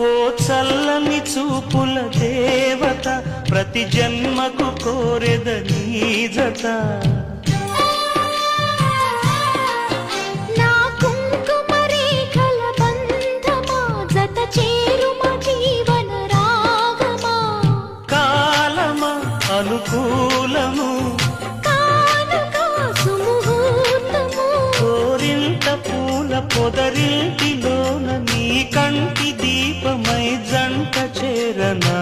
ఓ చల్లని చూపుల దేవత ప్రతి జన్మకు కోరెద నీ జత నా కుంకుమ రేఖల బంధమా జత చేరుమ జీవన రాగమా కాలమా అనుకూలము కానుక సుముహూర్తము కోరింత పూల పొదరింటిలోన నీ కంటి దీపమై జంట చేరనా